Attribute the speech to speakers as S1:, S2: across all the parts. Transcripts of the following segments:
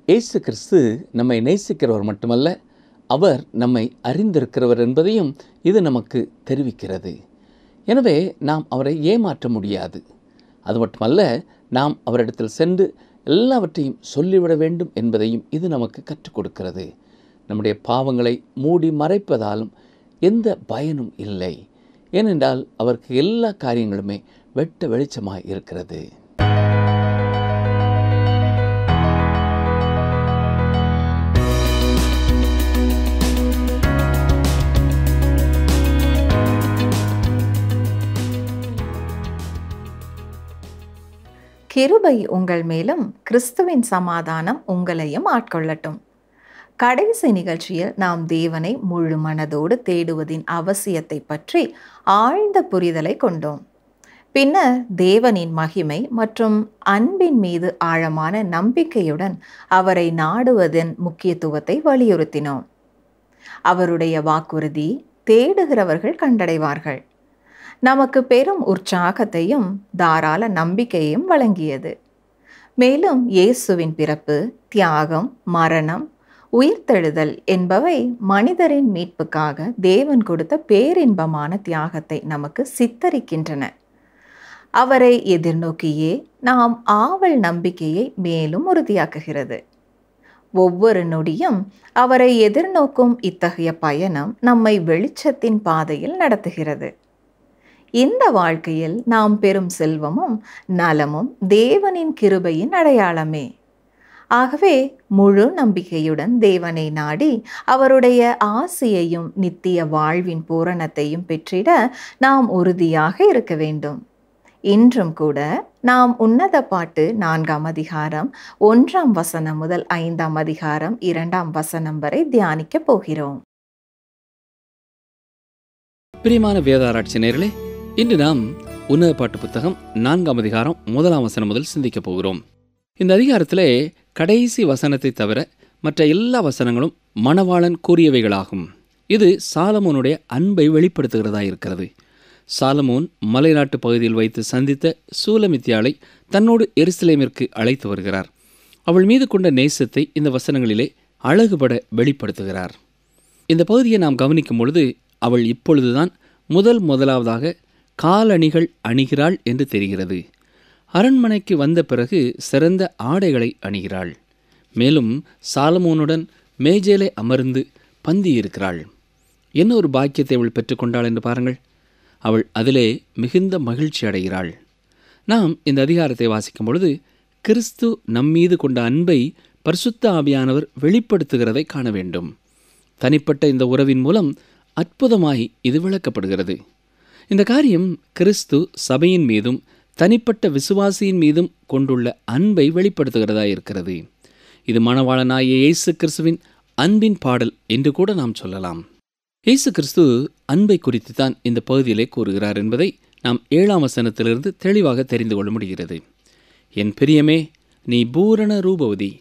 S1: இயேசு கிறிஸ்து நம்மை நேசிக்கிறவர் மட்டுமல்ல, அவர் நம்மை அறிந்திருக்கிறவர் என்பதையும் இது நமக்கு தெரிவிக்கிறது. எனவே நாம் அவரை ஏமாற்ற முடியாது. அது மட்டுமல்ல, நாம் அவரிடத்தில் சென்று எல்லாவற்றையும் சொல்லிவிட வேண்டும் என்பதையும் இது நமக்கு கற்றுக் கொடுக்கிறது. நம்முடைய பாவங்களை மூடி மறைப்பதாலும் எந்த பயனும் இல்லை. ஏனென்றால் அவருக்கு எல்லா காரியங்களுமே வெட்ட வெளிச்சமாய் இருக்கிறது.
S2: கிருபை உங்கள் மேலும் கிறிஸ்துவின் சமாதானம் உங்களையும் ஆட்கொள்ளட்டும். கடைசி நிகழ்ச்சியில் நாம் தேவனை முழு மனதோடு தேடுவதின் அவசியத்தை பற்றி ஆழ்ந்த புரிதலை கொண்டோம். பின்னர் தேவனின் மகிமை மற்றும் அன்பின் மீது ஆழமான நம்பிக்கையுடன் அவரை நாடுவதன் முக்கியத்துவத்தை வலியுறுத்தினோம். அவருடைய வாக்குறுதி தேடுகிறவர்கள் கண்டடைவார்கள் நமக்கு பெரும் உற்சாகத்தையும் தாராள நம்பிக்கையையும் வழங்கியது. மேலும் இயேசுவின் பிறப்பு, தியாகம், மரணம், உயிர்த்தெழுதல் என்பவை மனிதரின் மீட்புக்காக தேவன் கொடுத்த பேரின்பமான தியாகத்தை நமக்கு சித்தரிக்கின்றன. அவரை எதிர்நோக்கியே நாம் ஆவல் நம்பிக்கையை மேலும் உறுதியாக்குகிறது. ஒவ்வொரு நொடியும் அவரை எதிர்நோக்கும் இத்தகைய பயணம் நம்மை வெளிச்சத்தின் பாதையில் நடத்துகிறது. இந்த வாழ்க்கையில் நாம் பெறும் செல்வமும் நலமும் தேவனின் கிருபையின் அடையாளமே. ஆகவே முழு நம்பிக்கையுடன் தேவனை நாடி அவருடைய ஆசியையும் நித்திய வாழ்வின் பூரணத்தையும் பெற்றிட நாம் உறுதியாக இருக்க வேண்டும். இன்றும் கூட நாம் உன்னத பாட்டு 4ஆம் அதிகாரம் 1ஆம் வசனம் முதல் 5ஆம் அதிகாரம் 2ஆம் வசனம் வரை தியானிக்கப் போகிறோம்.
S1: பிரியமான வேதாராய்ச்சி நேயர்களே, இன்று நாம் உன்னத பாட்டு புத்தகம் 4ஆம் அதிகாரம் 1ஆம் வசனம் முதல் சிந்திக்கப் போகிறோம். இந்த அதிகாரத்திலே கடைசி வசனத்தை தவிர மற்ற எல்லா வசனங்களும் மணவாளன் கூறியவைகளாகும். இது சாலமோனுடைய அன்பை வெளிப்படுத்துகிறதா இருக்கிறது. சாலமோன் மலைநாட்டு பகுதியில் வைத்து சந்தித்த சூலமித்தியாளை தன்னோடு எருசலேமிற்கு அழைத்து வருகிறார். அவள் மீது கொண்ட நேசத்தை இந்த வசனங்களிலே அழகுபட வெளிப்படுத்துகிறார். இந்த பகுதியை நாம் கவனிக்கும் பொழுது அவள் இப்பொழுதுதான் முதலாவதாக காலணிகள் அணிகிறாள் என்று தெரிகிறது. அரண்மனைக்கு வந்த பிறகு சிறந்த ஆடைகளை அணிகிறாள். மேலும் சாலமோனுடன் மேஜேலே அமர்ந்து பந்தி இருக்கிறாள். என்ன ஒரு பாக்கியத்தை அவள் பெற்றுக்கொண்டாள் என்று பாருங்கள். அவள் அதிலே மிகுந்த மகிழ்ச்சி அடைகிறாள். நாம் இந்த அதிகாரத்தை வாசிக்கும் பொழுது கிறிஸ்து நம்மீது கொண்ட அன்பை பரிசுத்த ஆவியானவர் வெளிப்படுத்துகிறதை காண வேண்டும். தனிப்பட்ட இந்த உறவின் மூலம் அற்புதமாய் இது விளக்கப்படுகிறது. இந்த காரியம் கிறிஸ்து சபையின் மீதும் தனிப்பட்ட விசுவாசியின் மீதும் கொண்டுள்ள அன்பை வெளிப்படுத்துகிறதா இருக்கிறது. இது மணவாளனாகிய இயேசு கிறிஸ்துவின் அன்பின் பாடல் என்று கூட நாம் சொல்லலாம். இயேசு கிறிஸ்து அன்பை குறித்து தான் இந்த பகுதியிலே கூறுகிறார் என்பதை நாம் 7ஆம் வசனத்திலிருந்து தெளிவாக தெரிந்து கொள்ள முடிகிறது. என் பிரியமே, நீ பூரண ரூபவதி,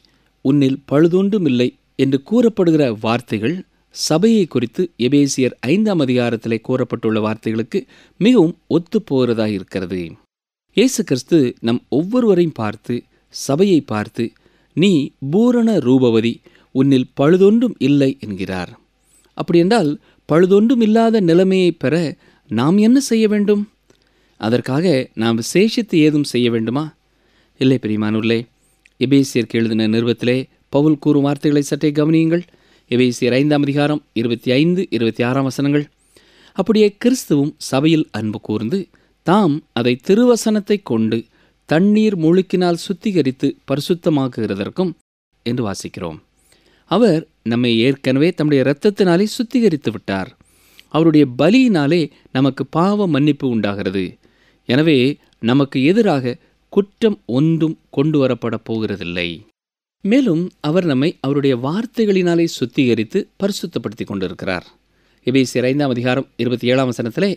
S1: உன்னில் பழுதொன்றும் இல்லை என்று கூறப்படுகிற வார்த்தைகள் சபையை குறித்து எபேசியர் 5ஆம் அதிகாரத்திலே கூறப்பட்டுள்ள வார்த்தைகளுக்கு மிகவும் ஒத்துப்போகிறதாக இருக்கிறது. இயேசு கிறிஸ்து நம் ஒவ்வொருவரையும் பார்த்து, சபையை பார்த்து, நீ பூரண ரூபவதி, உன்னில் பழுதொன்றும் இல்லை என்கிறார். அப்படியென்றால் பழுதொன்றும் இல்லாத நிலைமையை பெற நாம் என்ன செய்ய வேண்டும்? அதற்காக நாம் விசேஷித்து ஏதும் செய்ய வேண்டுமா? இல்லை பிரியமானவர்களே. எபேசியருக்கு எழுதின நிருபத்திலே பவுல் கூறும் வார்த்தைகளை சற்றே கவனியுங்கள். எபேசியர் 5ஆம் அதிகாரம் 25, 26ஆம் வசனங்கள். அப்படியே கிறிஸ்துவும் சபையில் அன்பு கூர்ந்து தாம் அதை திருவசனத்தை கொண்டு தண்ணீர் முழுக்கினால் சுத்திகரித்து பரிசுத்தமாக்குகிறதற்கும் என்று வாசிக்கிறோம். அவர் நம்மை ஏற்கனவே தம்முடைய இரத்தத்தினாலே சுத்திகரித்து விட்டார். அவருடைய பலியினாலே நமக்கு பாவ மன்னிப்பு உண்டாகிறது. எனவே நமக்கு எதிராக குற்றம் ஒன்றும் கொண்டு வரப்பட போகிறதில்லை. மேலும் அவர் நம்மை அவருடைய வார்த்தைகளினாலே சுத்திகரித்து பரிசுத்தப்படுத்தி கொண்டிருக்கிறார். எபேசியர் 5ஆம் அதிகாரம் 27ஆம் வசனத்திலே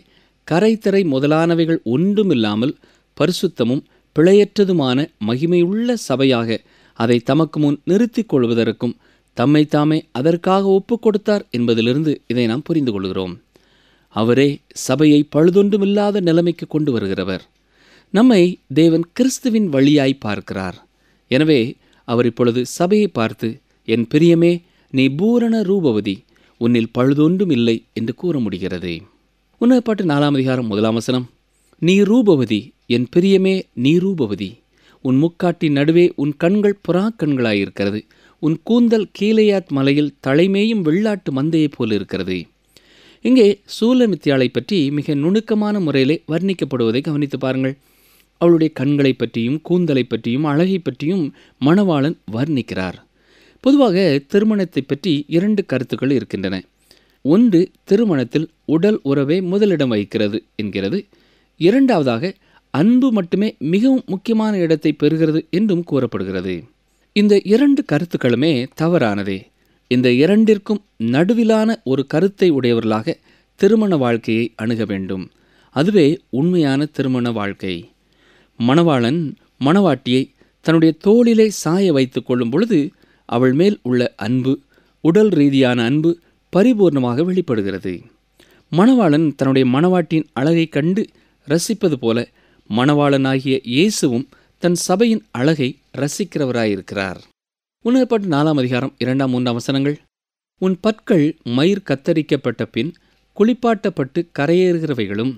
S1: கரைத்தரை முதலானவைகள் ஒன்றுமில்லாமல் பரிசுத்தமும் பிழையற்றதுமான மகிமையுள்ள சபையாக அதை தமக்கு முன் நிறுத்திக் கொள்வதற்கும் தம்மை தாமே அதற்காக ஒப்புக் கொடுத்தார் என்பதிலிருந்து இதை நாம் புரிந்து கொள்கிறோம். அவரே சபையை பழுதொன்றுமில்லாத நிலைமைக்கு கொண்டு வருகிறவர். நம்மை தேவன் கிறிஸ்துவின் வழியாய் பார்க்கிறார். எனவே அவர் இப்பொழுது சபையை பார்த்து, என் பிரியமே, நீ பூரண ரூபவதி, உன்னில் பழுதொன்றும் இல்லை என்று கூற முடிகிறது. உன்னதப்பாட்டு 4ஆம் அதிகாரம் 1ஆம் வசனம், நீ ரூபவதி, என் பிரியமே, நீ ரூபவதி, உன் முக்காட்டின் நடுவே உன் கண்கள் புறா கண்களாயிருக்கிறது, உன் கூந்தல் கீலேயாத் மலையில் தலைமேயும் வெள்ளாட்டு மந்தையைப் போல் இருக்கிறது. இங்கே சூலமித்தியாளை பற்றி மிக நுணுக்கமான முறையிலே வர்ணிக்கப்படுவதை கவனித்து பாருங்கள். அவளுடைய கண்களை பற்றியும் கூந்தலை பற்றியும் அழகை பற்றியும் மணவாளன் வர்ணிக்கிறார். பொதுவாக திருமணத்தை பற்றி 2 கருத்துக்கள் இருக்கின்றன. ஒன்று, திருமணத்தில் உடல் உறவே முதலிடம் வகிக்கிறது என்கிறது. இரண்டாவதாக, அன்பு மட்டுமே மிகவும் முக்கியமான இடத்தை பெறுகிறது என்றும் கூறப்படுகிறது. இந்த 2 கருத்துக்களுமே தவறானதே. இந்த இரண்டிற்கும் நடுவிலான ஒரு கருத்தை உடையவர்களாக திருமண வாழ்க்கையை அணுக வேண்டும். அதுவே உண்மையான திருமண வாழ்க்கை. மணவாளன் மணவாட்டியை தன்னுடைய தோளிலே சாய வைத்துக் கொள்ளும் பொழுது அவள் மேல் உள்ள அன்பு, உடல் ரீதியான அன்பு பரிபூர்ணமாக வெளிப்படுகிறது. மணவாளன் தன்னுடைய மணவாட்டியின் அழகை கண்டு ரசிப்பது போல மணவாளனாகிய இயேசுவும் தன் சபையின் அழகை ரசிக்கிறவராயிருக்கிறார். உன்னதப்பாட்டு 4ஆம் அதிகாரம் 2ஆம் 3ஆம் வசனங்கள், உன் பற்கள் மயிர் கத்தரிக்கப்பட்ட பின் குளிப்பாட்டப்பட்டு கரையேறுகிறவைகளும்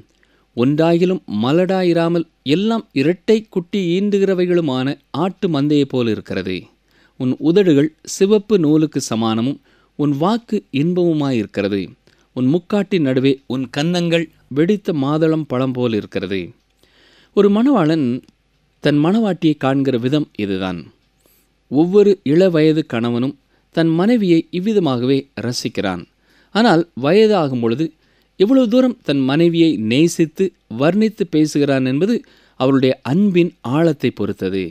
S1: ஒன்றாயிலும் மலடாயிராமல் எல்லாம் இரட்டை குட்டி ஈண்டுகிறவைகளுமான ஆட்டு மந்தையைப் போல் இருக்கிறது. உன் உதடுகள் சிவப்பு நூலுக்கு சமானமும் உன் வாக்கு இன்பமுமாயிருக்கிறது. உன் முக்காட்டின் நடுவே உன் கன்னங்கள் வெடித்த மாதளம் பழம் போல் இருக்கிறது. ஒரு மணவாளன் தன் மணவாட்டியை காண்கிற விதம் இதுதான். ஒவ்வொரு இளவயது கணவனும் தன் மனைவியை இவ்விதமாகவே ரசிக்கிறான். ஆனால் வயது ஆகும் பொழுது எவ்வளவு தூரம் தன் மனைவியை நேசித்து வர்ணித்து பேசுகிறான் என்பது அவளுடைய அன்பின் ஆழத்தை பொறுத்தது.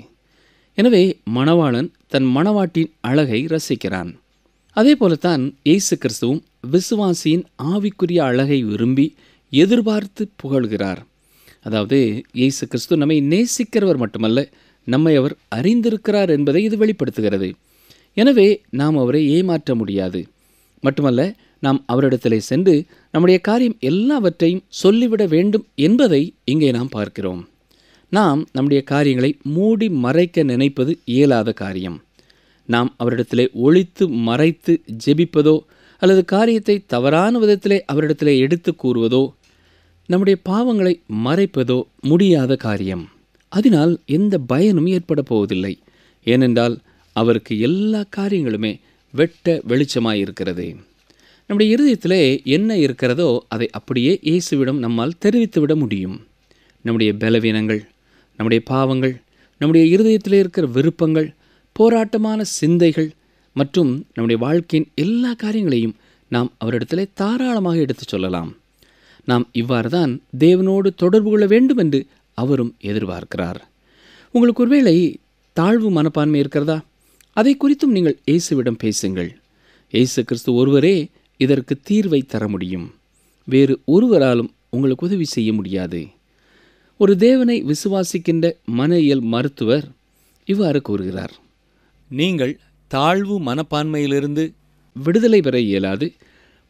S1: எனவே மணவாளன் தன் மணவாட்டின் அழகை ரசிக்கிறான். அதே போலத்தான் இயேசு கிறிஸ்துவும் விசுவாசியின் ஆவிக்குரிய அழகை விரும்பி எதிர்பார்த்து புகழ்கிறார். அதாவது இயேசு கிறிஸ்து நம்மை நேசிக்கிறவர் மட்டுமல்ல, நம்மை அவர் அறிந்திருக்கிறார் என்பதை இது வெளிப்படுத்துகிறது. எனவே நாம் அவரை ஏமாற்ற முடியாது. மட்டுமல்ல, நாம் அவரிடத்திலே சென்று நம்முடைய காரியம் எல்லாவற்றையும் சொல்லிவிட வேண்டும் என்பதை இங்கே நாம் பார்க்கிறோம். நாம் நம்முடைய காரியங்களை மூடி மறைக்க நினைப்பது இயலாத காரியம். நாம் அவரிடத்திலே ஒளித்து மறைத்து ஜெபிப்பதோ அல்லது காரியத்தை தவறான விதத்திலே அவரிடத்திலே எடுத்து கூறுவதோ, நம்முடைய பாவங்களை மறைப்பதோ முடியாத காரியம். அதனால் எந்த பயனும் ஏற்பட போவதில்லை. ஏனென்றால் அவருக்கு எல்லா காரியங்களுமே வெட்ட வெளிச்சமாயிருக்கிறது. நம்முடைய இருதயத்திலே என்ன இருக்கிறதோ அதை அப்படியே இயேசுவிடம் நம்மால் தெரிவித்துவிட முடியும். நம்முடைய பலவீனங்கள், நம்முடைய பாவங்கள், நம்முடைய இருதயத்திலே இருக்கிற விருப்பங்கள், போராட்டமான சிந்தைகள் மற்றும் நம்முடைய வாழ்க்கையின் எல்லா காரியங்களையும் நாம் அவரிடத்திலே தாராளமாக எடுத்துச் சொல்லலாம். நாம் இவ்வாறு தான் தேவனோடு தொடர்பு கொள்ள வேண்டும் என்று அவரும் எதிர்பார்க்கிறார். உங்களுக்கு ஒருவேளை தாழ்வு மனப்பான்மை இருக்கிறதா? அதை குறித்தும் நீங்கள் இயேசுவிடம் பேசுங்கள். இயேசு கிறிஸ்து ஒருவரே இதற்கு தீர்வை தர முடியும். வேறு ஒருவராலும் உங்களுக்கு உதவி செய்ய முடியாது. ஒரு தேவனை விசுவாசிக்கின்ற மன இயல் மருத்துவர் இவ்வாறு கூறுகிறார், நீங்கள் தாழ்வு மனப்பான்மையிலிருந்து விடுதலை பெற இயலாது.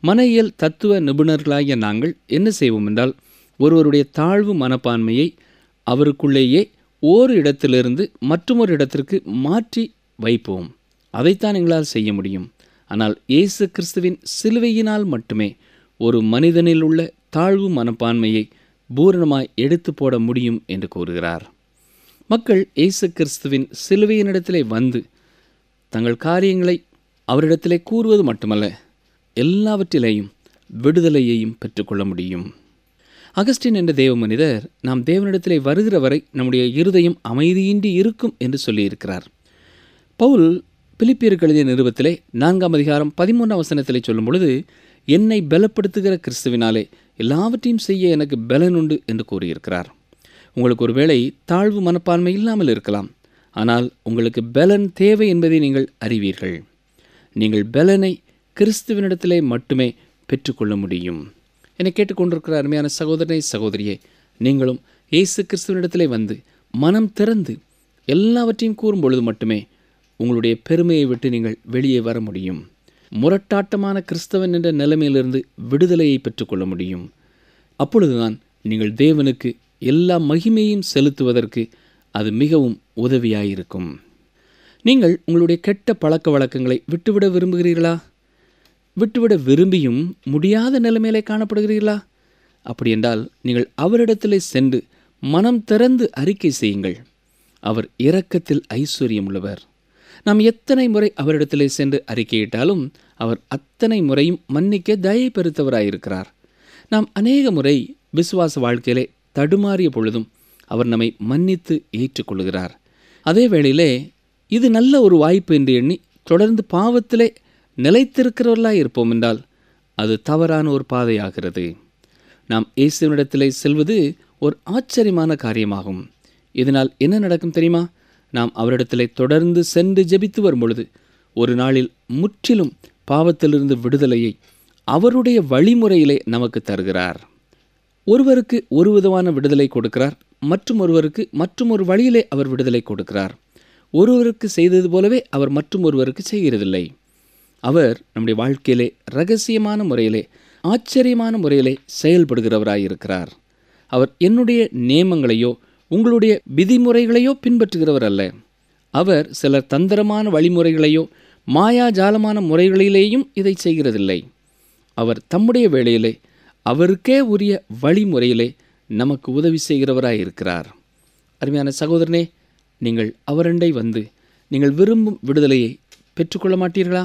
S1: மன இயல் தத்துவ நிபுணர்களாகிய நாங்கள் என்ன செய்வோம் என்றால், ஒருவருடைய தாழ்வு மனப்பான்மையை அவருக்குள்ளேயே ஓர் இடத்திலிருந்து மற்றொரு இடத்திற்கு மாற்றி வைப்போம். அதைத்தான் எங்களால் செய்ய முடியும். ஆனால் இயேசு கிறிஸ்துவின் சிலுவையினால் மட்டுமே ஒரு மனிதனில் உள்ள தாழ்வு மனப்பான்மையை பூரணமாய் எடுத்து போட முடியும் என்று கூறுகிறார். மக்கள் இயேசு கிறிஸ்துவின் சிலுவையினிடத்திலே வந்து தங்கள் காரியங்களை அவரிடத்திலே கூறுவது மட்டுமல்ல, எல்லாவற்றிலேயும் விடுதலையையும் பெற்றுக்கொள்ள முடியும். அகஸ்டின் என்ற தேவ மனிதர், நாம் தேவனிடத்திலே வருகிற வரை நம்முடைய இருதயம் அமைதியின்றி இருக்கும் என்று சொல்லியிருக்கிறார். பவுல் பிலிப்பியருக்கு எழுதிய நிருபத்திலே 4ஆம் அதிகாரம் 13ஆம் வசனத்திலே சொல்லும் பொழுது, என்னை பலப்படுத்துகிற கிறிஸ்துவினாலே எல்லாவற்றையும் செய்ய எனக்கு பலன் உண்டு என்று கூறியிருக்கிறார். உங்களுக்கு ஒருவேளை தாழ்வு மனப்பான்மை இல்லாமல் இருக்கலாம். ஆனால் உங்களுக்கு பலன் தேவை என்பதை நீங்கள் அறிவீர்கள். நீங்கள் பலனை கிறிஸ்துவனிடத்திலே மட்டுமே பெற்றுக்கொள்ள முடியும். என்னை கேட்டுக்கொண்டிருக்கிற அருமையான சகோதரனை சகோதரியே, நீங்களும் இயேசு கிறிஸ்துவனிடத்திலே வந்து மனம் திறந்து எல்லாவற்றையும் கூறும் பொழுது மட்டுமே உங்களுடைய பெருமையை விட்டு நீங்கள் வெளியே வர முடியும். முரட்டாட்டமான கிறிஸ்தவன் என்ற நிலைமையிலிருந்து விடுதலையை பெற்றுக்கொள்ள முடியும். அப்பொழுதுதான் நீங்கள் தேவனுக்கு எல்லா மகிமையும் செலுத்துவதற்கு அது மிகவும் உதவியாயிருக்கும். நீங்கள் உங்களுடைய கெட்ட பழக்க வழக்கங்களை விட்டுவிட விரும்புகிறீர்களா? விட்டுவிட விரும்பியும் முடியாத நிலைமையிலே காணப்படுகிறீர்களா? அப்படி என்றால் நீங்கள் அவரிடத்திலே சென்று மனம் திறந்து அறிக்கை செய்யுங்கள். அவர் இரக்கத்தில் ஐஸ்வர்யம் உள்ளவர். நாம் எத்தனை முறை அவரிடத்திலே சென்று அறிக்கையிட்டாலும் அவர் அத்தனை முறையும் மன்னிக்க தயை பெருத்தவராயிருக்கிறார். நாம் அநேக முறை விசுவாச வாழ்க்கையிலே தடுமாறிய பொழுதும் அவர் நம்மை மன்னித்து ஏற்றுக்கொள்கிறார். அதே வேளையிலே இது நல்ல ஒரு வாய்ப்பு என்று எண்ணி தொடர்ந்து பாவத்திலே நிலைத்திருக்கிறவர்களாக இருப்போம் என்றால் அது தவறான ஒரு பாதையாகிறது. நாம் இயேசுவினிடத்திலே செல்வது ஒரு ஆச்சரியமான காரியமாகும். இதனால் என்ன நடக்கும் தெரியுமா? நாம் அவரிடத்திலே தொடர்ந்து சென்று ஜெபித்து வரும் பொழுது ஒரு நாளில் முற்றிலும் பாவத்திலிருந்து விடுதலையை அவருடைய வழிமுறையிலே நமக்கு தருகிறார். ஒருவருக்கு ஒரு விதமான விடுதலை கொடுக்கிறார், மற்றும் ஒருவருக்கு மற்றும் ஒரு வழியிலே அவர் விடுதலை கொடுக்கிறார். ஒருவருக்கு செய்தது போலவே அவர் மற்றும் ஒருவருக்கு செய்கிறதில்லை. அவர் நம்முடைய வாழ்க்கையிலே இரகசியமான முறையிலே ஆச்சரியமான முறையிலே செயல்படுகிறவராயிருக்கிறார். அவர் என்னுடைய நியமங்களையோ உங்களுடைய விதிமுறைகளையோ பின்பற்றுகிறவர் அல்ல. அவர் சிலர் தந்திரமான வழிமுறைகளையோ மாயாஜாலமான முறைகளிலேயும் இதை செய்கிறதில்லை. அவர் தம்முடைய வேளையிலே அவருக்கே உரிய வழிமுறையிலே நமக்கு உதவி செய்கிறவராயிருக்கிறார். அருமையான சகோதரனே, நீங்கள் அவரண்டை வந்து நீங்கள் விரும்பும் விடுதலையை பெற்றுக்கொள்ள மாட்டீர்களா?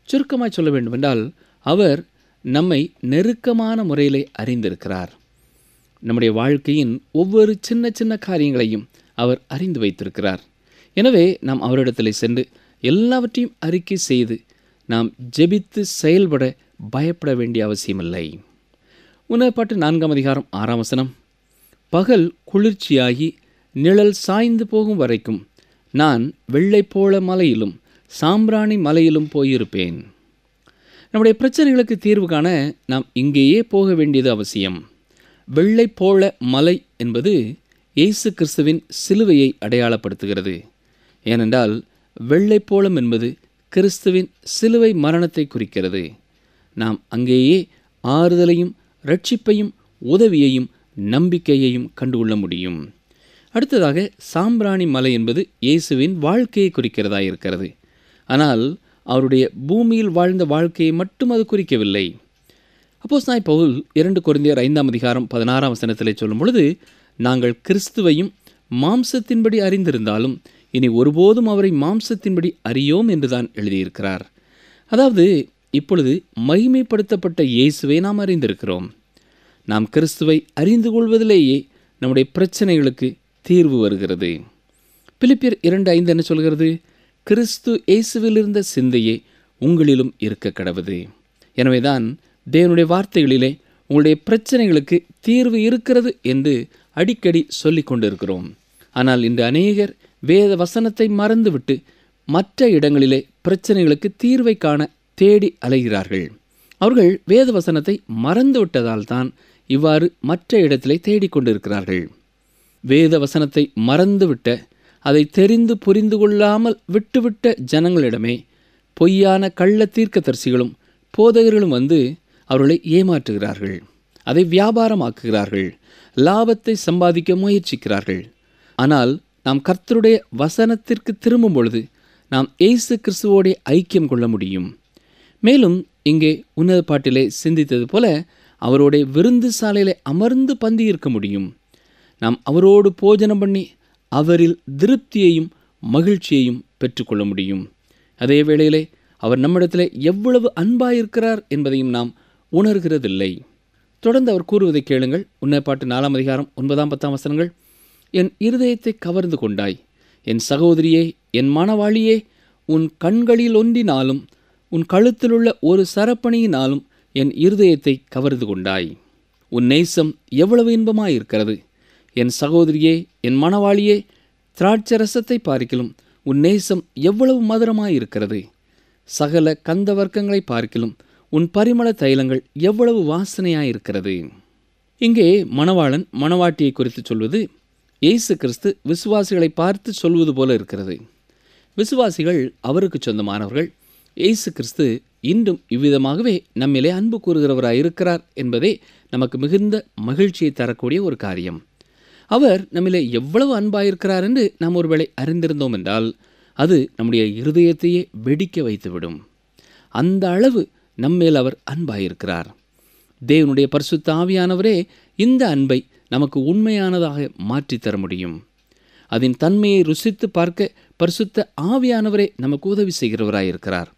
S1: சுருக்கமாய் சொல்ல வேண்டுமென்றால் அவர் நம்மை நெருக்கமான முறையிலே அறிந்திருக்கிறார். நம்முடைய வாழ்க்கையின் ஒவ்வொரு சின்ன சின்ன காரியங்களையும் அவர் அறிந்து வைத்திருக்கிறார். எனவே நாம் அவரிடத்தில் சென்று எல்லாவற்றையும் அறிக்கை செய்து நாம் ஜெபித்து செயல்பட பயப்பட வேண்டிய அவசியமில்லை. உன்னதப்பாட்டு 4ஆம் அதிகாரம் 6ஆம் வசனம், பகல் குளிர்ச்சியாகி நிழல் சாய்ந்து போகும் வரைக்கும் நான் வெள்ளைப்போள மலையிலும் சாம்பிராணி மலையிலும் போயிருப்பேன். நம்முடைய பிரச்சனைகளுக்கு தீர்வு காண நாம் இங்கேயே போக வேண்டியது அவசியம். வெள்ளைப்போள மலை என்பது இயேசு கிறிஸ்துவின் சிலுவையை அடையாளப்படுத்துகிறது. ஏனென்றால் வெள்ளைப்போளம் என்பது கிறிஸ்துவின் சிலுவை மரணத்தை குறிக்கிறது. நாம் அங்கேயே ஆறுதலையும் இரட்சிப்பையும் உதவியையும் நம்பிக்கையையும் கண்டுகொள்ள முடியும். அடுத்ததாக சாம்பிராணி மலை என்பது இயேசுவின் வாழ்க்கையை குறிக்கிறதா இருக்கிறது. ஆனால் அவருடைய பூமியில் வாழ்ந்த வாழ்க்கையை மட்டும் அது குறிக்கவில்லை. அப்போஸ்தலனாகிய பவுல் 2 கொரிந்தியர் 5ஆம் அதிகாரம் 16ஆம் வசனத்திலே சொல்லும் பொழுது, நாங்கள் கிறிஸ்துவையும் மாம்சத்தின்படி அறிந்திருந்தாலும் இனி ஒருபோதும் அவரை மாம்சத்தின்படி அறியோம் என்றுதான் எழுதியிருக்கிறார். அதாவது இப்பொழுது மகிமைப்படுத்தப்பட்ட இயேசுவை நாம் அறிந்திருக்கிறோம். நாம் கிறிஸ்துவை அறிந்து கொள்வதிலேயே நம்முடைய பிரச்சனைகளுக்கு தீர்வு வருகிறது. பிலிப்பியர் 2:5 என்ன சொல்கிறது? கிறிஸ்து இயேசுவில் இருந்த சிந்தையே உங்களிலும் இருக்க கடவுது. எனவேதான் தேவனுடைய வார்த்தைகளிலே உங்களுடைய பிரச்சனைகளுக்கு தீர்வு இருக்கிறது என்று அடிக்கடி சொல்லிக் கொண்டிருக்கிறோம். ஆனால் இன்று அநேகர் வேத வசனத்தை மறந்துவிட்டு மற்ற இடங்களிலே பிரச்சனைகளுக்கு தீர்வை காண தேடி அலைகிறார்கள். அவர்கள் வேத வசனத்தை மறந்துவிட்டதால் தான் இவ்வாறு மற்ற இடத்திலே தேடிக்கொண்டிருக்கிறார்கள். வேத வசனத்தை மறந்துவிட்ட, அதை தெரிந்து புரிந்து கொள்ளாமல் விட்டுவிட்ட ஜனங்களிடமே பொய்யான கள்ள தீர்க்கதரிசிகளும் போதகர்களும் வந்து அவர்களை ஏமாற்றுகிறார்கள். அதை வியாபாரமாக்குகிறார்கள். லாபத்தை சம்பாதிக்க முயற்சிக்கிறார்கள். ஆனால் நாம் கர்த்தருடைய வசனத்திற்கு திரும்பும் பொழுது நாம் இயேசு கிறிஸ்துவோடு ஐக்கியம் கொள்ள முடியும். மேலும் இங்கே உன்னத பாட்டிலே சிந்தித்தது போல அவருடைய விருந்து சாலையிலே அமர்ந்து பந்தி இருக்க முடியும். நாம் அவரோடு போஜனம் பண்ணி அவரில் திருப்தியையும் மகிழ்ச்சியையும் பெற்றுக்கொள்ள முடியும். அதே வேளையிலே அவர் நம்மிடத்திலே எவ்வளவு அன்பாயிருக்கிறார் என்பதையும் நாம் உணர்கிறதில்லை. தொடர்ந்து அவர் கூறுவதை கேளுங்கள். உன்னத பாட்டு 4ஆம் அதிகாரம் 9ஆம் 10ஆம் வசனங்கள், என் இருதயத்தை கவர்ந்து கொண்டாய், என் சகோதரியே, என் மணவாளியே, உன் கண்களில் ஒன்றினாலும் உன் கழுத்திலுள்ள ஒரு சரப்பணியினாலும் என் இருதயத்தை கவர்ந்து கொண்டாய். உன் நேசம் எவ்வளவு இன்பமாயிருக்கிறது. என் சகோதரியே, என் மணவாளியே, திராட்சரசத்தை பார்க்கிலும் உன் நேசம் எவ்வளவு மதுரமாயிருக்கிறது. சகல கந்த வர்க்கங்களை பார்க்கிலும் உன் பரிமள தைலங்கள் எவ்வளவு வாசனையாயிருக்கிறது. இங்கே மணவாளன் மணவாட்டியை குறித்து சொல்வது இயேசு கிறிஸ்து விசுவாசிகளை பார்த்து சொல்வது போல இருக்கிறது. விசுவாசிகள் அவருக்கு சொந்தமானவர்கள். இயேசு கிறிஸ்து இன்றும் இவ்விதமாகவே நம்மிலே அன்பு கூறுகிறவராயிருக்கிறார் என்பதே நமக்கு மிகுந்த மகிழ்ச்சியை தரக்கூடிய ஒரு காரியம். அவர் நம்மிலே எவ்வளவு அன்பாயிருக்கிறார் என்று நாம் ஒருவேளை அறிந்திருந்தோம் என்றால் அது நம்முடைய இருதயத்தையே வெடிக்க வைத்துவிடும். அந்த அளவு நம்மேல் அவர் அன்பாயிருக்கிறார். தேவனுடைய பரிசுத்த ஆவியானவரே இந்த அன்பை நமக்கு உண்மையானதாக மாற்றித்தர முடியும். அதன் தன்மையை ருசித்து பார்க்க பரிசுத்த ஆவியானவரே நமக்கு உதவி செய்கிறவராயிருக்கிறார்.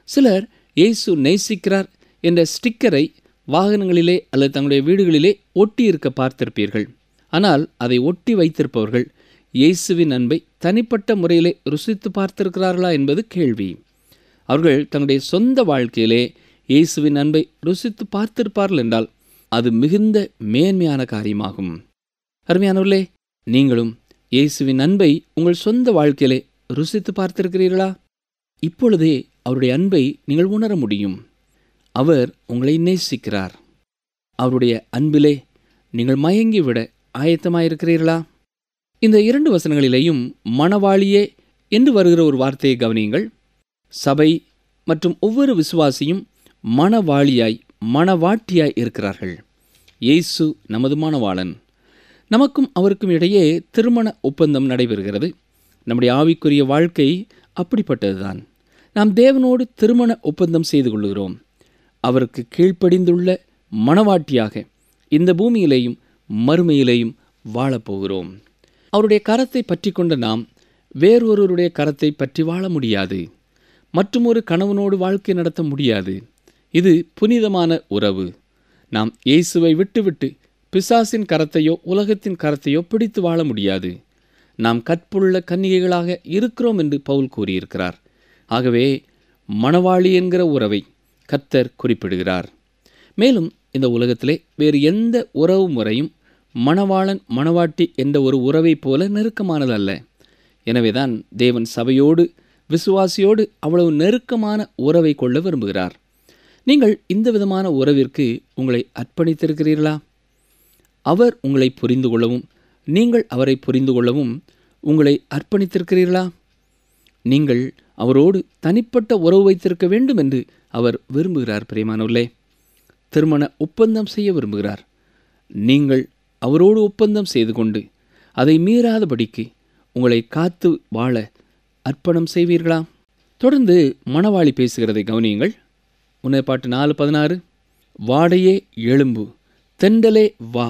S1: சிலர் இயேசு நேசிக்கிறார் என்ற ஸ்டிக்கரை வாகனங்களிலே அல்லது தங்களுடைய வீடுகளிலே ஒட்டி இருக்க பார்த்திருப்பீர்கள். ஆனால் அதை ஒட்டி வைத்திருப்பவர்கள் இயேசுவின் அன்பை தனிப்பட்ட முறையிலே ருசித்து பார்த்திருக்கிறார்களா என்பது கேள்வி. அவர்கள் தங்களுடைய சொந்த வாழ்க்கையிலே இயேசுவின் அன்பை ருசித்து பார்த்திருப்பார்கள் என்றால் அது மிகுந்த மேன்மையான காரியமாகும். அருமையானவர்களே, நீங்களும் இயேசுவின் அன்பை உங்கள் சொந்த வாழ்க்கையிலே ருசித்து பார்த்திருக்கிறீர்களா? இப்பொழுதே அவருடைய அன்பை நீங்கள் உணர முடியும். அவர் உங்களை நேசிக்கிறார். அவருடைய அன்பிலே நீங்கள் மயங்கிவிட ஆயத்தமாயிருக்கிறீர்களா? இந்த 2 வசனங்களிலேயும் மணவாளியே என்று வருகிற ஒரு வார்த்தையை கவனியுங்கள். சபை மற்றும் ஒவ்வொரு விசுவாசியும் மணவாளியாய் மணவாட்டியாய் இருக்கிறார்கள். இயேசு நமது மணவாளன். நமக்கும் அவருக்கும் இடையே திருமண ஒப்பந்தம் நடைபெறுகிறது. நம்முடைய ஆவிக்குரிய வாழ்க்கை அப்படிப்பட்டதுதான். நாம் தேவனோடு திருமண ஒப்பந்தம் செய்து கொள்கிறோம். அவருக்கு கீழ்ப்படிந்துள்ள மணவாட்டியாக இந்த பூமியிலேயும் மறுமையிலேயும் வாழப்போகிறோம். அவருடைய கரத்தை பற்றி கொண்ட நாம் வேறொருவருடைய கரத்தை பற்றி வாழ முடியாது. மற்றும் ஒரு கணவனோடு வாழ்க்கை நடத்த முடியாது. இது புனிதமான உறவு. நாம் இயேசுவை விட்டுவிட்டு பிசாசின் கரத்தையோ உலகத்தின் கரத்தையோ பிடித்து வாழ முடியாது. நாம் கற்புள்ள கன்னிகைகளாக இருக்கிறோம் என்று பவுல் கூறியிருக்கிறார். ஆகவே மணவாளி என்கிற உறவை கர்த்தர் குறிப்பிடுகிறார். மேலும் இந்த உலகத்திலே வேறு எந்த உறவு முறையும் மணவாளன் மணவாட்டி என்ற ஒரு உறவை போல நெருக்கமானதல்ல. எனவேதான் தேவன் சபையோடு விசுவாசியோடு அவ்வளவு நெருக்கமான உறவை கொள்ள விரும்புகிறார். நீங்கள் இந்த விதமான உறவிற்கு உங்களை அர்ப்பணித்திருக்கிறீர்களா? அவர் உங்களை புரிந்து கொள்ளவும் நீங்கள் அவரை புரிந்து கொள்ளவும் உங்களை அர்ப்பணித்திருக்கிறீர்களா? நீங்கள் அவரோடு தனிப்பட்ட உறவு வைத்திருக்க வேண்டும் என்று அவர் விரும்புகிறார். பிரியமானவர்களே, திருமண ஒப்பந்தம் செய்ய விரும்புகிறார். நீங்கள் அவரோடு ஒப்பந்தம் செய்து கொண்டு அதை மீறாதபடிக்கு உங்களை காத்து வாழ அர்ப்பணம் செய்வீர்களா? தொடர்ந்து மணவாளி பேசுகிறதை கவனியுங்கள். உன்னதப்பாட்டு 4:16, வாடையே எழும்பு, தெண்டலே வா,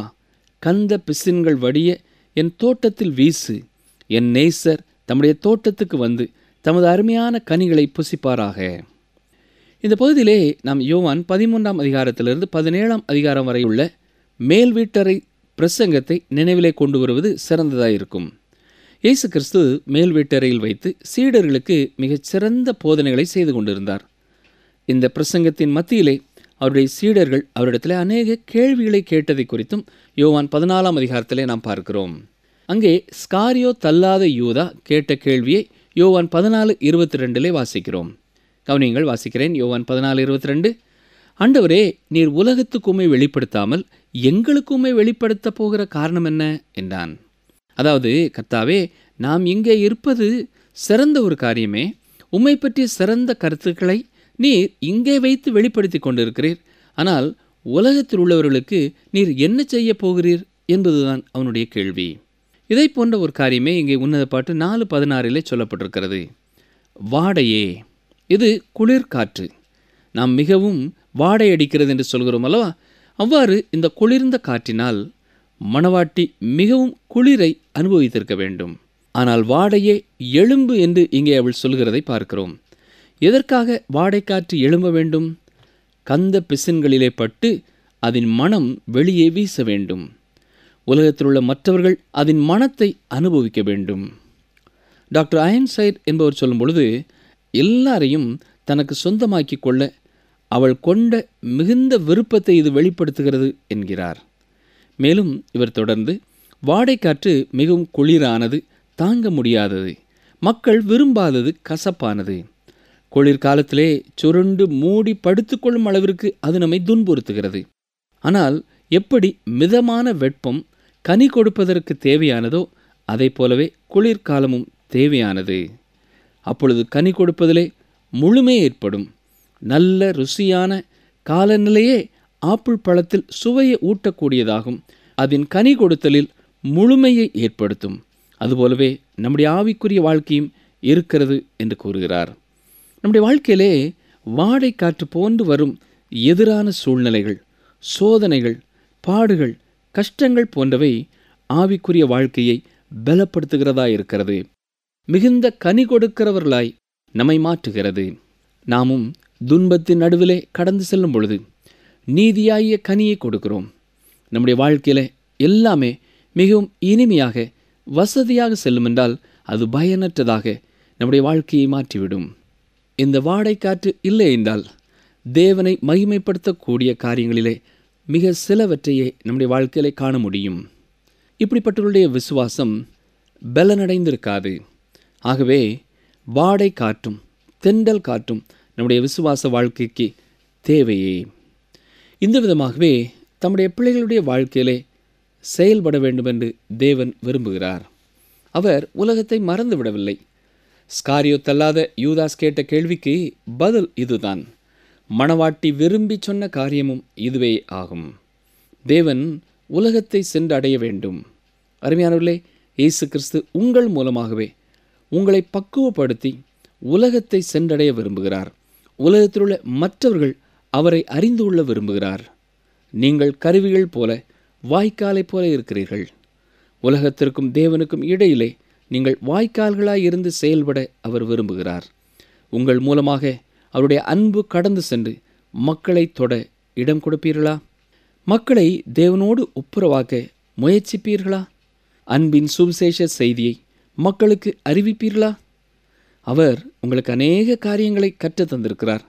S1: கந்த பிசின்கள் வடிய என் தோட்டத்தில் வீசு, என் நேசர் தம்முடைய தோட்டத்துக்கு வந்து தமது அருமையான கனிகளை புசிப்பாராக. இந்த பகுதியிலே நாம் யோவான் 13ஆம் அதிகாரத்திலிருந்து 17ஆம் அதிகாரம் வரை உள்ள மேல் வீட்டறை பிரசங்கத்தை நினைவிலே கொண்டு வருவது சிறந்ததாயிருக்கும். இயேசு கிறிஸ்து மேல் வீட்டறையில் வைத்து சீடர்களுக்கு மிகச் சிறந்த போதனைகளை செய்து கொண்டிருந்தார். இந்த பிரசங்கத்தின் மத்தியிலே அவருடைய சீடர்கள் அவரிடத்தில் அநேக கேள்விகளை கேட்டதை குறித்தும் யோவான் 14ஆம் அதிகாரத்திலே நாம் பார்க்கிறோம். அங்கே ஸ்காரியோ தள்ளாத யூதா கேட்ட கேள்வியை யோவான் 14:22 வாசிக்கிறோம். கவனியங்கள், வாசிக்கிறேன். யோவான் 14:22, ஆண்டவரே, நீர் உலகத்துக்குமே வெளிப்படுத்தாமல் எங்களுக்குமே வெளிப்படுத்த போகிற காரணம் என்ன என்றான். அதாவது, கர்த்தாவே, நாம் இங்கே இருப்பது சிறந்த ஒரு காரியமே. உம்மை பற்றிய சிறந்த கருத்துக்களை நீர் இங்கே வைத்து வெளிப்படுத்தி கொண்டிருக்கிறீர். ஆனால் உலகத்தில் உள்ளவர்களுக்கு நீர் என்ன செய்ய போகிறீர் என்பதுதான் அவனுடைய கேள்வி. இதை போன்ற ஒரு காரியமே இங்கே உன்னத பாட்டு 4:16 சொல்லப்பட்டிருக்கிறது. வாடையே, இது குளிர்காற்று. நாம் மிகவும் வாடை அடிக்கிறது என்று சொல்கிறோம் அல்லவா? அவ்வாறு இந்த குளிர்ந்த காற்றினால் மணவாட்டி மிகவும் குளிரை அனுபவித்திருக்க வேண்டும். ஆனால் வாடையே எழும்பு என்று இங்கே அவள் சொல்கிறதை பார்க்கிறோம். எதற்காக வாடைக்காற்று எழும்ப வேண்டும்? கந்த பிசின்களிலே பட்டு அதன் மனம் வெளியே வீச வேண்டும். உலகத்தில் உள்ள மற்றவர்கள் அதன் மனத்தை அனுபவிக்க வேண்டும். டாக்டர் ஐன்சைட் என்பவர் சொல்லும் பொழுது, எல்லாரையும் தனக்கு சொந்தமாக்கி கொள்ள அவள் கொண்ட மிகுந்த விருப்பத்தை இது வெளிப்படுத்துகிறது என்கிறார். மேலும் இவர் தொடர்ந்து, வாடைக்காற்று மிகவும் குளிரானது, தாங்க முடியாதது, மக்கள் விரும்பாதது, கசப்பானது. குளிர்காலத்திலே சுருண்டு மூடி படுத்துக்கொள்ளும் அளவிற்கு அது நம்மை துன்புறுத்துகிறது. ஆனால் எப்படி மிதமான வெப்பம் கனி கொடுப்பதற்கு தேவையானதோ அதை போலவே குளிர்காலமும் தேவையானது. அப்பொழுது கனி கொடுப்பதிலே முழுமை ஏற்படும். நல்ல ருசியான காலநிலையே ஆப்பிள் பழத்தில் சுவையை ஊட்டக்கூடியதாகும். அதன் கனி கொடுத்தலில் முழுமையை ஏற்படுத்தும். அதுபோலவே நம்முடைய ஆவிக்குரிய வாழ்க்கையும் இருக்கிறது என்று கூறுகிறார். நம்முடைய வாழ்க்கையிலே வாடை காற்று போன்று வரும் எதிரான சூழ்நிலைகள், சோதனைகள், பாடுகள், கஷ்டங்கள் போன்றவை ஆவிக்குரிய வாழ்க்கையை பலப்படுத்துகிறதா இருக்கிறது. மிகுந்த கனி கொடுக்கிறவர்களாய் நம்மை மாற்றுகிறது. நாமும் துன்பத்தின் நடுவிலே கடந்து செல்லும் பொழுது நீதியாகிய கனியை கொடுக்கிறோம். நம்முடைய வாழ்க்கையில் எல்லாமே மிகவும் இனிமையாக வசதியாக செல்லும் என்றால் அது பயனற்றதாக நம்முடைய வாழ்க்கையை மாற்றிவிடும். இந்த வாடைக்காற்று இல்லை என்றால் தேவனை மகிமைப்படுத்தக்கூடிய காரியங்களிலே மிக சிலவற்றையே நம்முடைய வாழ்க்கையிலே காண முடியும். இப்படிப்பட்டவர்களுடைய விசுவாசம் பலனடைந்திருக்காது. ஆகவே வாடை காற்றும் தென்றல் காற்றும் நம்முடைய விசுவாச வாழ்க்கைக்கு தேவையே. இந்த விதமாகவே தம்முடைய பிள்ளைகளுடைய வாழ்க்கையிலே செயல்பட வேண்டும் என்று தேவன் விரும்புகிறார். அவர் உலகத்தை மறந்து விடவில்லை. ஸ்காரியோத்தல்லாத யூதாஸ் கேட்ட கேள்விக்கு பதில் இதுதான். மணவாட்டி விரும்பி சொன்ன காரியமும் இதுவே ஆகும். தேவன் உலகத்தை சென்று அடைய வேண்டும். அருமையானவர்களே, இயேசு கிறிஸ்து உங்கள் மூலமாகவே உங்களை பக்குவப்படுத்தி உலகத்தை சென்றடைய விரும்புகிறார். உலகத்திலுள்ள மற்றவர்கள் அவரை அறிந்து கொள்ள விரும்புகிறார். நீங்கள் கருவிகள் போல, வாய்க்காலை போல இருக்கிறீர்கள். உலகத்திற்கும் தேவனுக்கும் இடையிலே நீங்கள் வாய்க்கால்களாய் இருந்து செயல்பட அவர் விரும்புகிறார். உங்கள் மூலமாக அவருடைய அன்பு கடந்து சென்று மக்களை தொட இடம் கொடுப்பீர்களா? மக்களை தேவனோடு ஒப்புரவாக்க முயற்சிப்பீர்களா? அன்பின் சுவிசேஷ செய்தியை மக்களுக்கு அறிவிப்பீர்களா? அவர் உங்களுக்கு அநேக காரியங்களை கற்றுத் தந்திருக்கிறார்.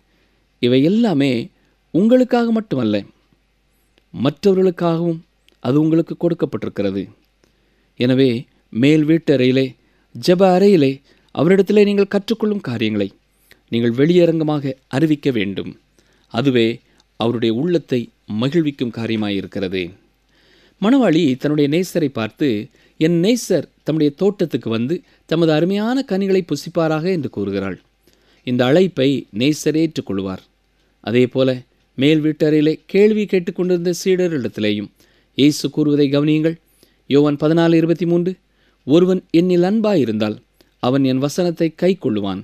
S1: இவை எல்லாமே உங்களுக்காக மட்டுமல்ல, மற்றவர்களுக்காகவும் அது உங்களுக்கு கொடுக்கப்பட்டிருக்கிறது. எனவே மேல் வீட்டு அறையிலே, ஜெப அறையிலே அவரிடத்திலே நீங்கள் கற்றுக்கொள்ளும் காரியங்களை நீங்கள் வெளியரங்கமாக அறிவிக்க வேண்டும். அதுவே அவருடைய உள்ளத்தை மகிழ்விக்கும் காரியமாயிருக்கிறது. மணவாளி தன்னுடைய நேசரை பார்த்து, என் நேசர் தம்முடைய தோட்டத்துக்கு வந்து தமது அருமையான கனிகளை புசிப்பாராக என்று கூறுகிறாள். இந்த அழைப்பை நேசரே ஏற்றுக்கொள்வார். அதே போல மேல் வீட்டறையிலே கேள்வி கேட்டுக்கொண்டிருந்த சீடரிடத்திலேயும் இயேசு கூறுவதை கவனியுங்கள். யோவான் 14:23, ஒருவன் என்னில் அன்பாயிருந்தால் அவன் என் வசனத்தை கை கொள்ளுவான்.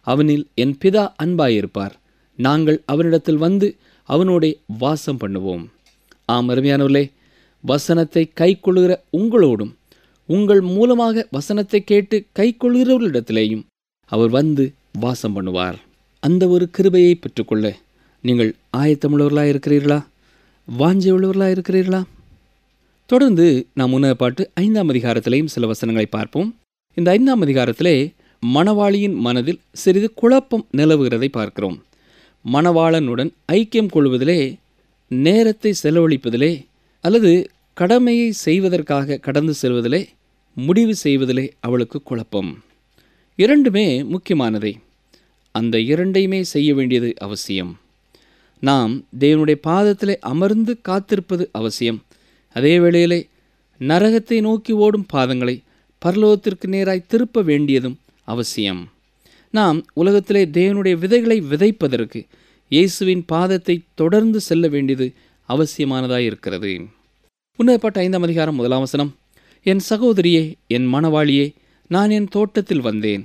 S1: அவனில் என் பிதா அன்பாயிருப்பார். நாங்கள் அவனிடத்தில் வந்து அவனோடே வாசம் பண்ணுவோம். ஆம் அருமையானவர்களே, வசனத்தை கை கொள்ளுகிற உங்களோடும் உங்கள் மூலமாக வசனத்தை கேட்டு கை கொள்கிறவர்களிடத்திலேயும் அவர் வந்து வாசம் பண்ணுவார். அந்த ஒரு கிருபையை பெற்றுக்கொள்ள நீங்கள் ஆயத்தமுள்ளவர்களாக இருக்கிறீர்களா? வாஞ்சை உள்ளவர்களாக இருக்கிறீர்களா? தொடர்ந்து நாம் முன்ன பாட்டு 5ஆம் அதிகாரத்திலேயும் சில வசனங்களை பார்ப்போம். இந்த 5ஆம் அதிகாரத்திலே மணவாளியின் மனதில் சிறிது குழப்பம் நிலவுகிறதை பார்க்கிறோம். மணவாளனுடன் ஐக்கியம் கொள்வதிலே, நேரத்தை செலவழிப்பதிலே அல்லது கடமையை செய்வதற்காக கடந்து செல்வதிலே, முடிவு செய்வதிலே அவளுக்கு குழப்பம். இரண்டுமே முக்கியமானதே. அந்த இரண்டையுமே செய்ய வேண்டியது அவசியம். நாம் தேவனுடைய பாதத்திலே அமர்ந்து காத்திருப்பது அவசியம். அதே வேளையிலே நரகத்தை நோக்கி ஓடும் பாதங்களை பரலோகத்திற்கு நேராய் திருப்ப வேண்டியதும் அவசியம். நாம் உலகத்திலே தேவனுடைய விதைகளை விதைப்பதற்கு இயேசுவின் பாதத்தை தொடர்ந்து செல்ல வேண்டியது அவசியமானதாய் இருக்கிறது. உன்னதப்பாட்டு 5ஆம் அதிகாரம் 1ஆம் வசனம், என் சகோதரியே, என் மணவாளியே, நான் என் தோட்டத்தில் வந்தேன்.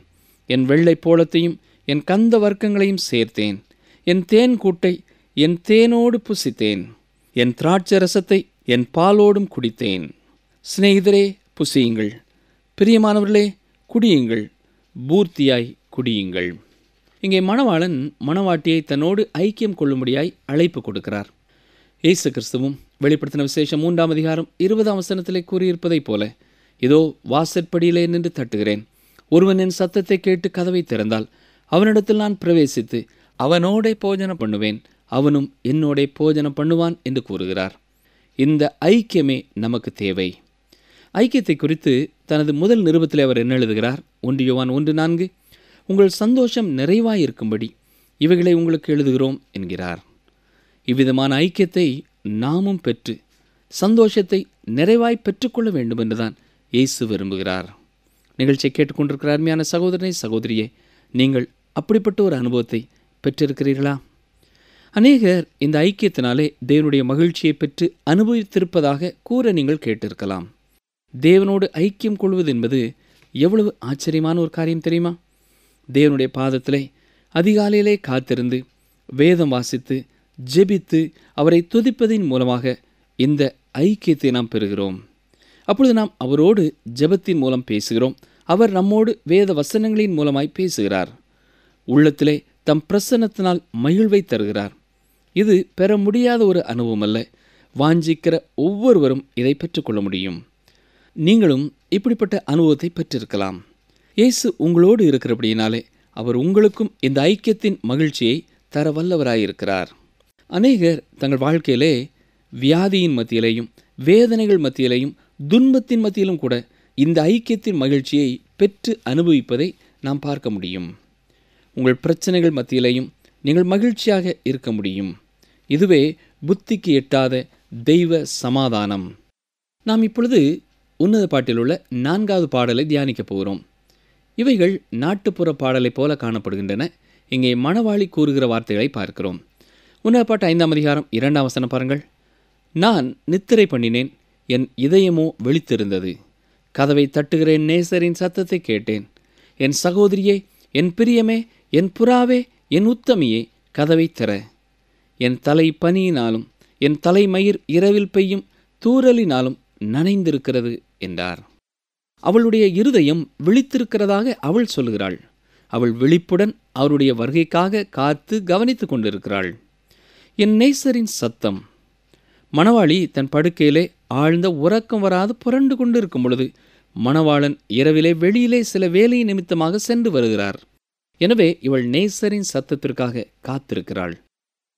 S1: என் வெள்ளை போளத்தையும் என் கந்த வர்க்கங்களையும் சேர்த்தேன். என் தேன் கூட்டை என் தேனோடு புசித்தேன். என் திராட்சை ரசத்தை என் பாலோடும் குடித்தேன். சிநேகிதரே, புசியுங்கள். பிரியமானவர்களே, குடியுங்கள். பூர்த்தியாய் குடியுங்கள். இங்கே மணவாளன் மணவாட்டியை தன்னோடு ஐக்கியம் கொள்ளும்படியாய் அழைப்பு கொடுக்கிறார். இயேசு கிறிஸ்துவும் வெளிப்படுத்தின விசேஷம் 3ஆம் அதிகாரம் 20ஆம் வசனத்திலே கூறியிருப்பதைப் போல, இதோ வாசற்படியிலே நின்று தட்டுகிறேன். ஒருவன் என் சத்தத்தை கேட்டு கதவை திறந்தால் அவனிடத்தில் நான் பிரவேசித்து அவனோடே போஜனம் பண்ணுவேன், அவனும் என்னோடே போஜனம் பண்ணுவான் என்று கூறுகிறார். இந்த ஐக்கியமே நமக்கு தேவை. ஐக்கியத்தை குறித்து தனது முதல் நிருபத்தில் அவர் என்ன எழுதுகிறார்? 1 யோவான் 1:4, உங்கள் சந்தோஷம் நிறைவாயிருக்கும்படி இவைகளை உங்களுக்கு எழுதுகிறோம் என்கிறார். இவ்விதமான ஐக்கியத்தை நாமும் பெற்று சந்தோஷத்தை நிறைவாய் பெற்றுக்கொள்ள வேண்டும் என்றுதான் இயேசு விரும்புகிறார். நிகழ்ச்சியை கேட்டுக்கொண்டிருக்கிற அருமையான சகோதரனை, சகோதரியே, நீங்கள் அப்படிப்பட்ட ஒரு அனுபவத்தை பெற்றிருக்கிறீர்களா? அநேகர் இந்த ஐக்கியத்தினாலே தேவனுடைய மகிழ்ச்சியை பெற்று அனுபவித்திருப்பதாக கூற நீங்கள் கேட்டிருக்கலாம். தேவனோடு ஐக்கியம் கொள்வது என்பது எவ்வளவு ஆச்சரியமான ஒரு காரியம் தெரியுமா? தேவனுடைய பாதத்திலே அதிகாலையிலே காத்திருந்து வேதம் வாசித்து ஜெபித்து அவரை துதிப்பதின் மூலமாக இந்த ஐக்கியத்தை நாம் பெறுகிறோம். அப்பொழுது நாம் அவரோடு ஜெபத்தின் மூலம் பேசுகிறோம். அவர் நம்மோடு வேத வசனங்களின் மூலமாய் பேசுகிறார். உள்ளத்திலே தம் பிரசன்னத்தினால் மகிழ்வை தருகிறார். இது பெற முடியாத ஒரு அனுபவம் அல்ல. வாஞ்சிக்கிற ஒவ்வொருவரும் இதை பெற்றுக்கொள்ள முடியும். நீங்களும் இப்படிப்பட்ட அனுபவத்தை பெற்றிருக்கலாம். இயேசு உங்களோடு இருக்கிறபடியினாலே அவர் உங்களுக்கும் இந்த ஐக்கியத்தின் மகிழ்ச்சியை தர வல்லவராயிருக்கிறார். அநேகர் தங்கள் வாழ்க்கையிலே வியாதியின் மத்தியிலேயும் வேதனைகள் மத்தியிலேயும் துன்பத்தின் மத்தியிலும் கூட இந்த ஐக்கியத்தின் மகிழ்ச்சியை பெற்று அனுபவிப்பதை நாம் பார்க்க முடியும். உங்கள் பிரச்சனைகள் மத்தியிலேயும் நீங்கள் மகிழ்ச்சியாக இருக்க முடியும். இதுவே புத்திக்கு எட்டாத தெய்வ சமாதானம். நாம் இப்பொழுது உன்னத பாட்டில் உள்ள 4வது பாடலை தியானிக்கப் போகிறோம். இவைகள் நாட்டுப்புற பாடலைப் போல காணப்படுகின்றன. இங்கே மணவாளி கூறுகிற வார்த்தைகளை பார்க்கிறோம். உன்னத பாட்டு 5ஆம் அதிகாரம் 2ஆம் வசனம் பாருங்கள். நான் நித்திரை பண்ணினேன், என் இதயமோ விழித்திருந்தது. கதவை தட்டுகிற என் நேசரின் சத்தத்தை கேட்டேன். என் சகோதரியே, என் பிரியமே, என் புறாவே, என் உத்தமியே, கதவை திற. என் தலை பனியினாலும் என் தலைமயிர் இரவில் பெய்யும் தூறலினாலும் நனைந்திருக்கிறது என்றார். அவளுடைய இருதயம் விழித்திருக்கிறதாக அவள் சொல்கிறாள். அவள் விழிப்புடன் அவருடைய வருகைக்காக காத்து கவனித்து கொண்டிருக்கிறாள். என் நேசரின் சத்தம். மணவாளி தன் படுக்கையிலே ஆழ்ந்த உறக்கம் வராது புரண்டு கொண்டு இருக்கும் பொழுது மணவாளன் இரவிலே வெளியிலே சில வேலை நிமித்தமாக சென்று வருகிறார். எனவே இவள் நேசரின் சத்தத்திற்காக காத்திருக்கிறாள்.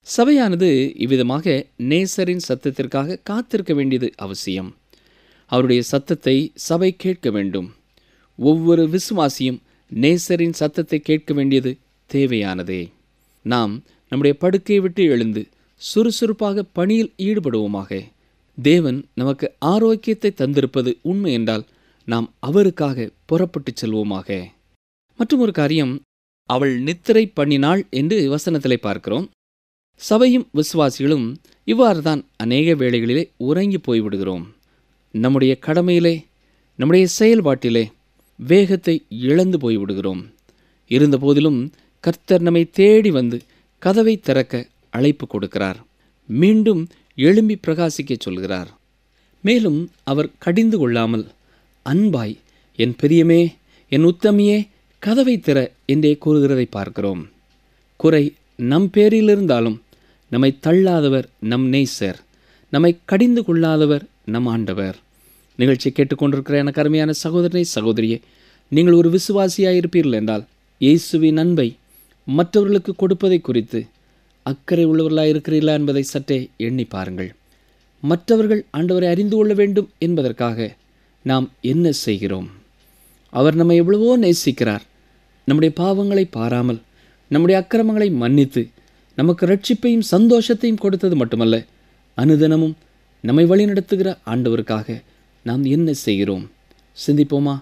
S1: சபையானது இவ்விதமாக நேசரின் சத்தத்திற்காக காத்திருக்க வேண்டியது அவசியம். அவருடைய சத்தத்தை சபை கேட்க வேண்டும். ஒவ்வொரு விசுவாசியும் நேசரின் சத்தத்தை கேட்க வேண்டியது தேவையானதே. நாம் நம்முடைய படுக்கையை விட்டு எழுந்து சுறுசுறுப்பாக பணியில் ஈடுபடுவோமாக. தேவன் நமக்கு ஆரோக்கியத்தை தந்திருப்பது உண்மை என்றால் நாம் அவருக்காக புறப்பட்டு செல்வோமாக. மற்றும் ஒரு காரியம், அவள் நித்திரை பண்ணினாள் என்று வசனத்திலே பார்க்கிறோம். சபையும் விசுவாசிகளும் இவ்வாறு தான் அநேக வேளைகளிலே உறங்கி போய்விடுகிறோம். நம்முடைய கடமையிலே, நம்முடைய செயல்பாட்டிலே வேகத்தை இழந்து போய்விடுகிறோம். இருந்த போதிலும் கர்த்தர் நம்மை தேடி வந்து கதவை திறக்க அழைப்பு கொடுக்கிறார். மீண்டும் எழும்பி பிரகாசிக்க சொல்கிறார். மேலும் அவர் கடிந்து கொள்ளாமல் அன்பாய், என் பிரியமே, என் உத்தமியே, கதவை திற என்றே கூறுகிறதை பார்க்கிறோம். குறை நம் பேரில் இருந்தாலும் நம்மை தள்ளாதவர் நம் நேசர், நம்மை கடிந்து கொள்ளாதவர் நம் ஆண்டவர். நிகழ்ச்சியை கேட்டுக்கொண்டிருக்கிற எனக்கு அருமையான சகோதரனை சகோதரியே, நீங்கள் ஒரு விசுவாசியாயிருப்பீர்கள் என்றால் இயேசுவின் அன்பை மற்றவர்களுக்கு கொடுப்பதை குறித்து அக்கறை உள்ளவர்களாக இருக்கிறீர்களா என்பதை சற்றே எண்ணி பாருங்கள். மற்றவர்கள் ஆண்டவரை அறிந்து கொள்ள வேண்டும் என்பதற்காக நாம் என்ன செய்கிறோம்? அவர் நம்மை எவ்வளவோ நேசிக்கிறார். நம்முடைய பாவங்களை பாராமல் நம்முடைய அக்கிரமங்களை மன்னித்து நமக்கு ரட்சிப்பையும் சந்தோஷத்தையும் கொடுத்தது மட்டுமல்ல, அனுதினமும் நம்மை வழிநடத்துகிற ஆண்டவருக்காக நாம் என்ன செய்கிறோம்? சிந்திப்போமா?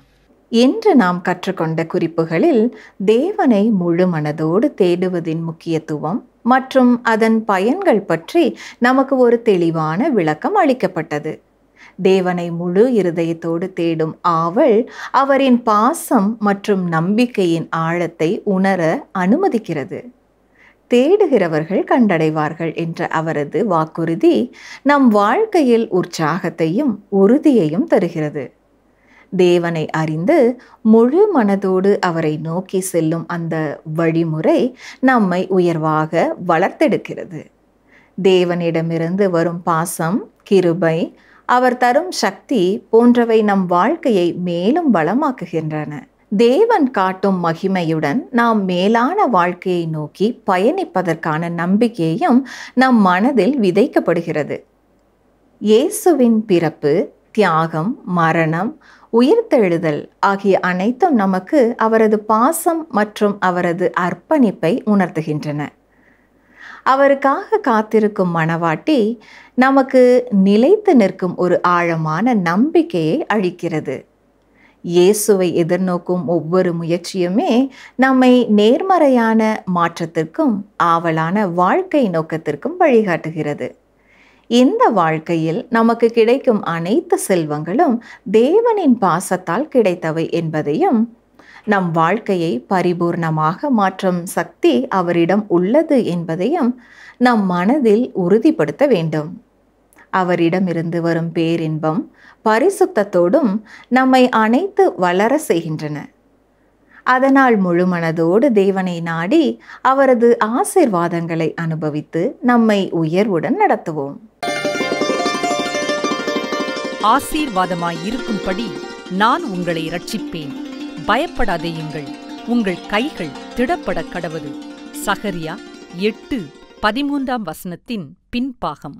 S2: இன்று நாம் கற்றுக்கொண்ட குறிப்புகளில் தேவனை முழு மனதோடு தேடுவதின் முக்கியத்துவம் மற்றும் அதன் பயன்கள் பற்றி நமக்கு ஒரு தெளிவான விளக்கம் அளிக்கப்பட்டது. தேவனை முழு இருதயத்தோடு தேடும் ஆவல் அவரின் பாசம் மற்றும் நம்பிக்கையின் ஆழத்தை உணர அனுமதிக்கிறது. தேடுகிறவர்கள் கண்டடைவார்கள் என்ற அவரது வாக்குறுதி நம் வாழ்க்கையில் உற்சாகத்தையும் உறுதியையும் தருகிறது. தேவனை அறிந்து முழு மனதோடு அவரை நோக்கி செல்லும் அந்த வழிமுறை நம்மை உயர்வாக வளர்த்தெடுக்கிறது. தேவனிடமிருந்து வரும் பாசம், கிருபை, அவர் தரும் சக்தி போன்றவை நம் வாழ்க்கையை மேலும் வளமாக்குகின்றன. தேவன் காட்டும் மகிமையுடன் நாம் மேலான வாழ்க்கையை நோக்கி பயணிப்பதற்கான நம்பிக்கையும் நம் மனதில் விதைக்கப்படுகிறது. இயேசுவின் பிறப்பு, தியாகம், மரணம், உயிர்த்தெழுதல் ஆகிய அனைத்தும் நமக்கு அவரது பாசம் மற்றும் அவரது அர்ப்பணிப்பை உணர்த்துகின்றன. அவருக்காக காத்திருக்கும் மணவாட்டி நமக்கு நிலைத்து நிற்கும் ஒரு ஆழமான நம்பிக்கையை அளிக்கிறது. இயேசுவை எதிர்நோக்கும் ஒவ்வொரு முயற்சியுமே நம்மை நேர்மறையான மாற்றத்திற்கும் ஆவலான வாழ்க்கை நோக்கத்திற்கும் வழிகாட்டுகிறது. இந்த வாழ்க்கையில் நமக்கு கிடைக்கும் அனைத்து செல்வங்களும் தேவனின் பாசத்தால் கிடைத்தவை என்பதையும், நம் வாழ்க்கையை பரிபூர்ணமாக மாற்றும் சக்தி அவரிடம் உள்ளது என்பதையும் நம் மனதில் உறுதிப்படுத்த வேண்டும். அவரிடமிருந்து வரும் பேரின்பம் பரிசுத்தத்தோடும் நம்மை அணைத்து வளர செய்கின்றன. அதனால் முழுமனதோடு தேவனை நாடி அவரது ஆசீர்வாதங்களை அனுபவித்து நம்மை உயர்வுடன் நடத்துவோம்.
S3: ஆசீர்வாதமாயிருக்கும்படி நான் உங்களை இரட்சிப்பேன். பயப்படாதேயுங்கள், உங்கள் கைகள் திடப்பட கடவது. சகரியா 8:13 பின்பாகம்.